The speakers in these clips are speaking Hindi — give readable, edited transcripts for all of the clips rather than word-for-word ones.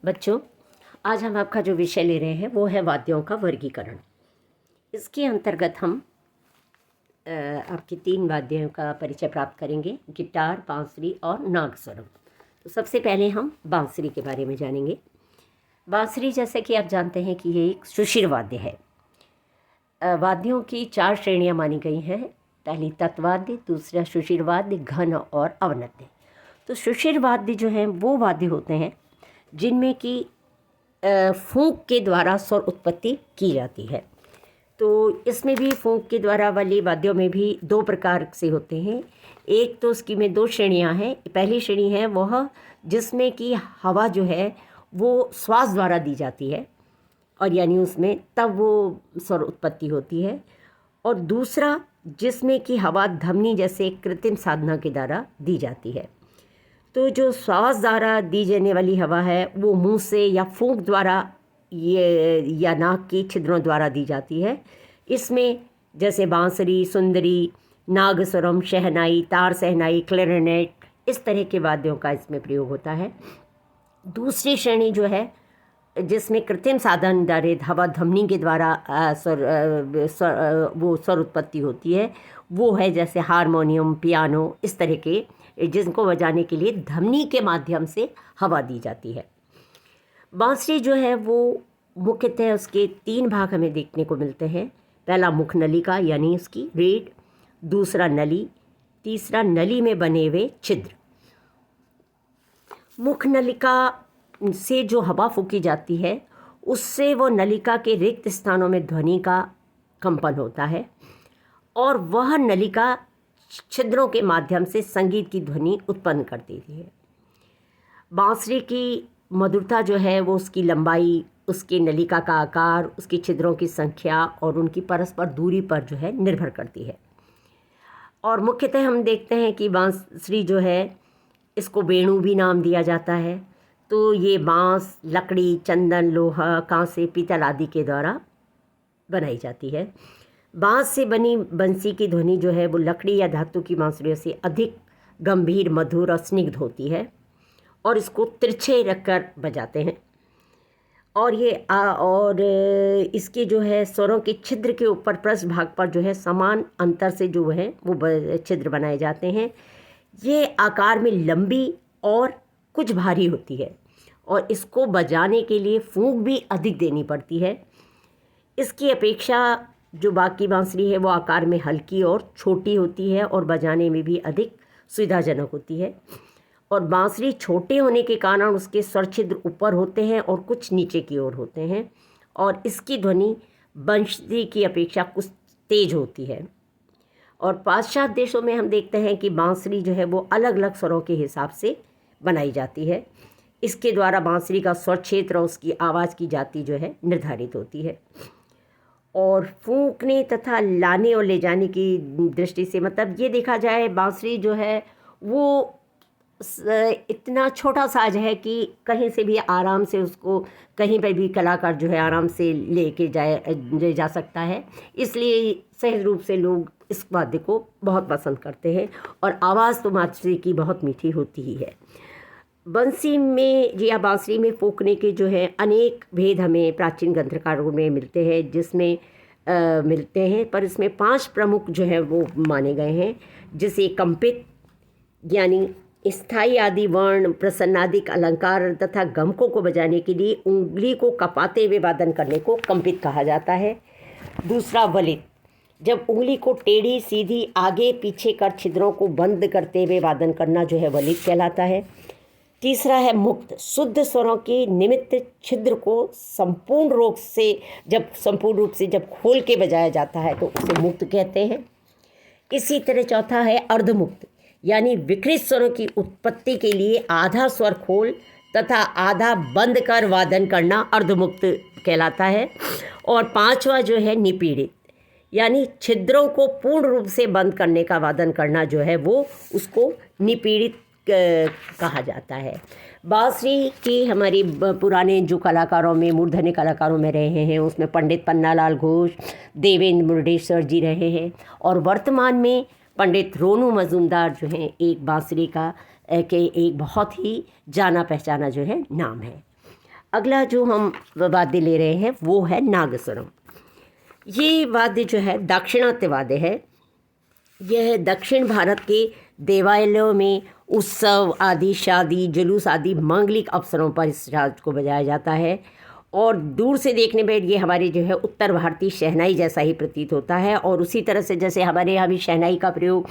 बच्चों, आज हम आपका जो विषय ले रहे हैं वो है वाद्यों का वर्गीकरण। इसके अंतर्गत हम आपके 3 वाद्यों का परिचय प्राप्त करेंगे, गिटार, बांसुरी और नागस्वरम। तो सबसे पहले हम बांसुरी के बारे में जानेंगे। बांसुरी, जैसे कि आप जानते हैं कि ये एक सुशिर वाद्य है। वाद्यों की 4 श्रेणियां मानी गई हैं। पहली तत्वाद्य, दूसरा सुशिर वाद्य, घन और अवनद्य। तो सुशिर वाद्य जो हैं वो वाद्य होते हैं जिनमें कि फूंक के द्वारा स्वर उत्पत्ति की जाती है। तो इसमें भी फूंक के द्वारा वाले वाद्यों में भी 2 प्रकार से होते हैं। एक तो उसकी में 2 श्रेणियां हैं। पहली श्रेणी है वह जिसमें कि हवा जो है वो श्वास द्वारा दी जाती है, और यानी उसमें तब वो स्वर उत्पत्ति होती है। और दूसरा जिसमें कि हवा धमनी जैसे कृत्रिम साधना के द्वारा दी जाती है। तो जो श्वास द्वारा दी जाने वाली हवा है वो मुंह से या फूंक द्वारा या नाक के छिद्रों द्वारा दी जाती है। इसमें जैसे बांसुरी, सुंदरी, नागस्वरम, शहनाई, तार सहनाई, क्लैरिनेट, इस तरह के वाद्यों का इसमें प्रयोग होता है। दूसरी श्रेणी जो है जिसमें कृत्रिम साधन द्वारा हवा धमनी के द्वारा वो स्वर उत्पत्ति होती है, वो है जैसे हारमोनियम, पियानो, इस तरह के जिनको बजाने के लिए धमनी के माध्यम से हवा दी जाती है। बांसुरी जो है वो मुख्यतः उसके 3 भाग हमें देखने को मिलते हैं। पहला मुख नलिका यानी उसकी रीड, दूसरा नली, तीसरा नली में बने हुए छिद्र। मुख नलिका से जो हवा फूंकी जाती है उससे वो नलिका के रिक्त स्थानों में ध्वनि का कंपन होता है, और वह नलिका छिद्रों के माध्यम से संगीत की ध्वनि उत्पन्न कर देती है। बांसुरी की मधुरता जो है वो उसकी लंबाई, उसके नलिका का आकार, उसके छिद्रों की संख्या और उनकी परस्पर दूरी पर जो है निर्भर करती है। और मुख्यतः हम देखते हैं कि बांसुरी जो है इसको वेणु भी नाम दिया जाता है। तो ये बांस, लकड़ी, चंदन, लोहा, कांसे, पीतल आदि के द्वारा बनाई जाती है। बांस से बनी बंसी की ध्वनि जो है वो लकड़ी या धातु की बांसुरियों से अधिक गंभीर, मधुर और स्निग्ध होती है, और इसको तिरछे रखकर बजाते हैं। और इसके जो है स्वरों के छिद्र के ऊपर पृष्ठ भाग पर जो है समान अंतर से जो है वो छिद्र बनाए जाते हैं। ये आकार में लंबी और कुछ भारी होती है, और इसको बजाने के लिए फूंक भी अधिक देनी पड़ती है। इसकी अपेक्षा जो बाकी बांसुरी है वो आकार में हल्की और छोटी होती है, और बजाने में भी अधिक सुविधाजनक होती है। और बांसुरी छोटे होने के कारण उसके स्वर छिद्र ऊपर होते हैं और कुछ नीचे की ओर होते हैं, और इसकी ध्वनि बंसी की अपेक्षा कुछ तेज होती है। और पाश्चात्य देशों में हम देखते हैं कि बांसुरी जो है वो अलग अलग स्वरों के हिसाब से बनाई जाती है। इसके द्वारा बांसुरी का स्वर क्षेत्र और उसकी आवाज़ की जाति जो है निर्धारित होती है। और फूंकने तथा लाने और ले जाने की दृष्टि से मतलब ये देखा जाए, बांसुरी जो है वो इतना छोटा साज है कि कहीं से भी आराम से उसको कहीं पर भी कलाकार जो है आराम से ले जा सकता है। इसलिए सहज रूप से लोग इस वाद्य को बहुत पसंद करते हैं, और आवाज़ तो बांसुरी की बहुत मीठी होती ही है। बंसी में या बांसुरी में फूंकने के जो है अनेक भेद हमें प्राचीन ग्रंथकारों में मिलते हैं, पर इसमें 5 प्रमुख जो है वो माने गए हैं। जिसे कंपित यानी स्थाई आदि वर्ण, प्रसन्नादिक अलंकार तथा गमकों को बजाने के लिए उंगली को कपाते हुए वादन करने को कंपित कहा जाता है। दूसरा वलित, जब उंगली को टेढ़ी सीधी आगे पीछे कर छिद्रों को बंद करते हुए वादन करना जो है वलित कहलाता है। तीसरा है मुक्त, शुद्ध स्वरों के निमित्त छिद्र को संपूर्ण रूप से जब खोल के बजाया जाता है तो उसे मुक्त कहते हैं। इसी तरह चौथा है अर्धमुक्त, यानी विकृत स्वरों की उत्पत्ति के लिए आधा स्वर खोल तथा आधा बंद कर वादन करना अर्धमुक्त कहलाता है। और 5वां जो है निपीड़ित, यानी छिद्रों को पूर्ण रूप से बंद करने का वादन करना जो है वो उसको निपीड़ित कहा जाता है। बांसुरी की हमारी पुराने जो कलाकारों में, मूर्धन्य कलाकारों में रहे हैं, उसमें पंडित पन्नालाल घोष, देवेंद्र मुरुडेश्वर जी रहे हैं, और वर्तमान में पंडित रोनू मजूमदार जो हैं एक बांसुरी का एक बहुत ही जाना पहचाना जो है नाम है। अगला जो हम वाद्य ले रहे हैं वो है नागस्वरम। ये वाद्य जो है दाक्षिणात्य वाद्य है। यह दक्षिण भारत के देवालयों में उत्सव आदि, शादी, जुलूस आदि मांगलिक अवसरों पर इस राग को बजाया जाता है। और दूर से देखने में ये हमारे जो है उत्तर भारतीय शहनाई जैसा ही प्रतीत होता है। और उसी तरह से जैसे हमारे यहाँ भी शहनाई का प्रयोग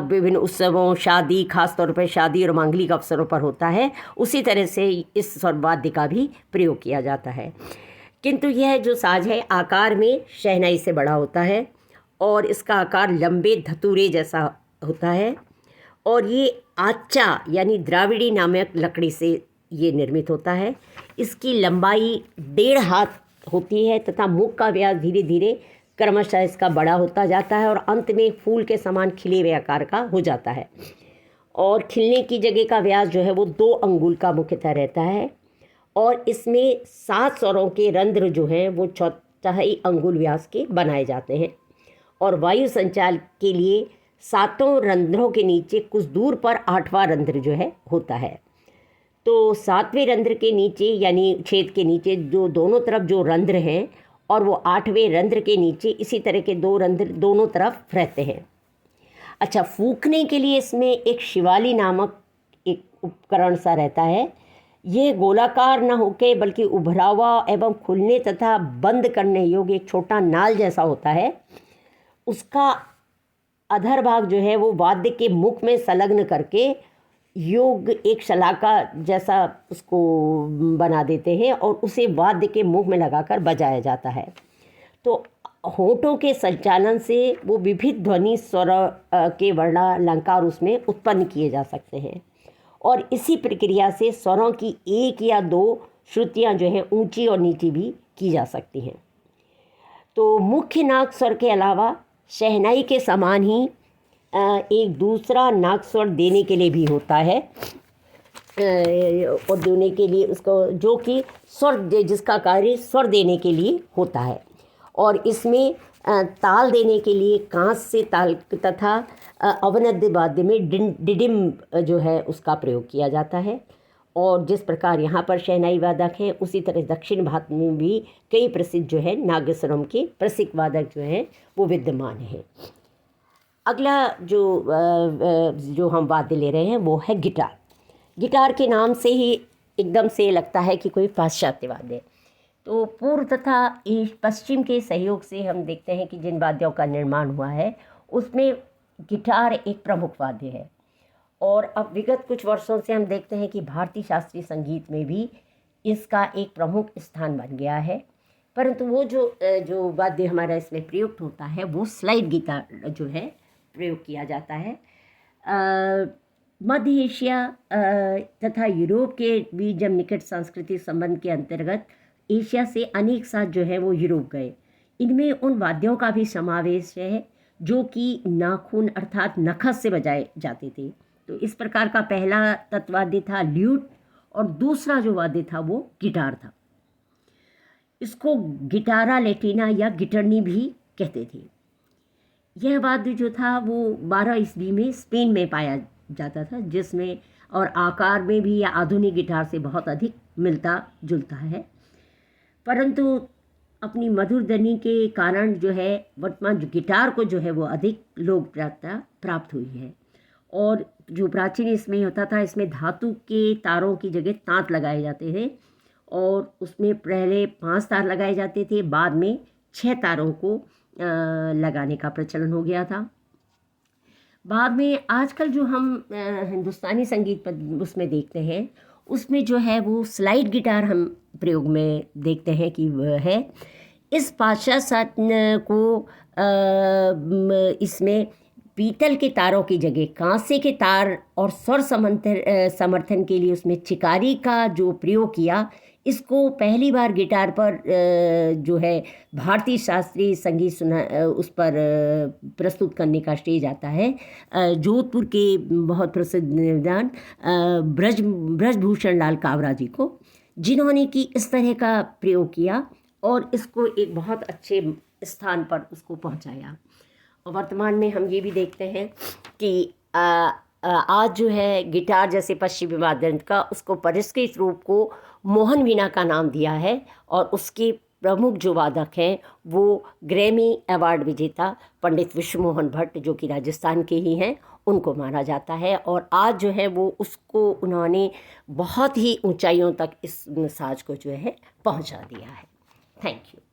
विभिन्न उत्सवों, शादी, खास तौर पर शादी और मांगलिक अवसरों पर होता है, उसी तरह से इस वाद्य का भी प्रयोग किया जाता है। किंतु यह जो साज है आकार में शहनाई से बड़ा होता है और इसका आकार लंबे धतूरे जैसा होता है। और ये आच्चा यानी द्राविड़ी नामक लकड़ी से ये निर्मित होता है। इसकी लंबाई 1.5 हाथ होती है तथा मुख का व्यास धीरे धीरे क्रमशः इसका बड़ा होता जाता है और अंत में फूल के समान खिले हुए आकार का हो जाता है। और खिलने की जगह का व्यास जो है वो 2 अंगुल का मुख्यतः रहता है। और इसमें 7 स्वरों के रंध्र जो हैं वो 4 अंगुल व्यास के बनाए जाते हैं। और वायु संचार के लिए 7 रंध्रों के नीचे कुछ दूर पर 8वां रंध्र जो है होता है। तो 7वें रंध्र के नीचे यानी छेद के नीचे जो दोनों तरफ जो रंध्र हैं और वो 8वें रंध्र के नीचे इसी तरह के 2 रंध्र दोनों तरफ रहते हैं। अच्छा, फूंकने के लिए इसमें एक शिवाली नामक एक उपकरण सा रहता है। ये गोलाकार न होकर बल्कि उभरा हुआ एवं खुलने तथा बंद करने योग्य एक छोटा नाल जैसा होता है। उसका अधर भाग जो है वो वाद्य के मुख में संलग्न करके योग एक शलाका जैसा उसको बना देते हैं और उसे वाद्य के मुख में लगाकर बजाया जाता है। तो होठों के संचालन से वो विविध ध्वनि स्वर के वर्णालंकार उसमें उत्पन्न किए जा सकते हैं। और इसी प्रक्रिया से स्वरों की 1 या 2 श्रुतियाँ जो हैं ऊंची और नीची भी की जा सकती हैं। तो मुख्य नाग स्वर के अलावा शहनाई के समान ही एक दूसरा नाग स्वर देने के लिए भी होता है और देने के लिए उसको जो कि स्वर जिसका कार्य स्वर देने के लिए होता है। और इसमें ताल देने के लिए कांस से ताल तथा अवनद्य वाद्य में डिडिम जो है उसका प्रयोग किया जाता है। और जिस प्रकार यहाँ पर शहनाई वादक हैं उसी तरह दक्षिण भारत में भी कई प्रसिद्ध जो है नागस्वरम के प्रसिद्ध वादक जो हैं वो विद्यमान हैं। अगला जो हम वाद्य ले रहे हैं वो है गिटार। गिटार के नाम से ही एकदम से लगता है कि कोई पाश्चात्य वाद्य है। तो पूर्व तथा पश्चिम के सहयोग से हम देखते हैं कि जिन वाद्यों का निर्माण हुआ है उसमें गिटार एक प्रमुख वाद्य है। और अब विगत कुछ वर्षों से हम देखते हैं कि भारतीय शास्त्रीय संगीत में भी इसका एक प्रमुख स्थान बन गया है। परंतु वो जो वाद्य हमारा इसमें प्रयुक्त होता है वो स्लाइड गिटार जो है प्रयोग किया जाता है। मध्य एशिया तथा यूरोप के बीच जब निकट सांस्कृतिक संबंध के अंतर्गत एशिया से अनेक साथ जो है वो यूरोप गए। इनमें उन वाद्यों का भी समावेश है जो कि नाखून अर्थात नखस से बजाए जाते थे। तो इस प्रकार का पहला तत्वाद्य था ल्यूट और दूसरा जो वाद्य था वो गिटार था। इसको गिटारा लैटिना या गिटरनी भी कहते थे। यह वाद्य जो था वो 12 ईस्वी में स्पेन में पाया जाता था, जिसमें और आकार में भी या आधुनिक गिटार से बहुत अधिक मिलता जुलता है। परंतु अपनी मधुर ध्वनि के कारण जो है वर्तमान जो गिटार को जो है वो अधिक लोकप्रियता प्राप्त हुई है। और जो प्राचीन इसमें होता था, इसमें धातु के तारों की जगह तांत लगाए जाते थे और उसमें पहले 5 तार लगाए जाते थे, बाद में 6 तारों को लगाने का प्रचलन हो गया था। बाद में आजकल जो हम हिंदुस्तानी संगीत पर उसमें देखते हैं उसमें जो है वो स्लाइड गिटार हम प्रयोग में देखते हैं कि वह है। इस पाश्चात्य को इसमें पीतल के तारों की जगह कांसे के तार और स्वर समर्थन के लिए उसमें चिकारी का जो प्रयोग किया, इसको पहली बार गिटार पर जो है भारतीय शास्त्रीय संगीत उस पर प्रस्तुत करने का स्टेज आता है जोधपुर के बहुत प्रसिद्ध निदान ब्रजभूषण लाल कावरा जी को, जिन्होंने कि इस तरह का प्रयोग किया और इसको एक बहुत अच्छे स्थान पर उसको पहुंचाया। और वर्तमान में हम ये भी देखते हैं कि आज जो है गिटार जैसे पश्चिमी वाद्य का उसको परिष्कृत रूप को मोहन वीणा का नाम दिया है और उसके प्रमुख जो वादक हैं वो ग्रैमी अवार्ड विजेता पंडित विश्व मोहन भट्ट, जो कि राजस्थान के ही हैं, उनको माना जाता है। और आज जो है वो उसको उन्होंने बहुत ही ऊंचाइयों तक इस साज को जो है पहुंचा दिया है। Thank you.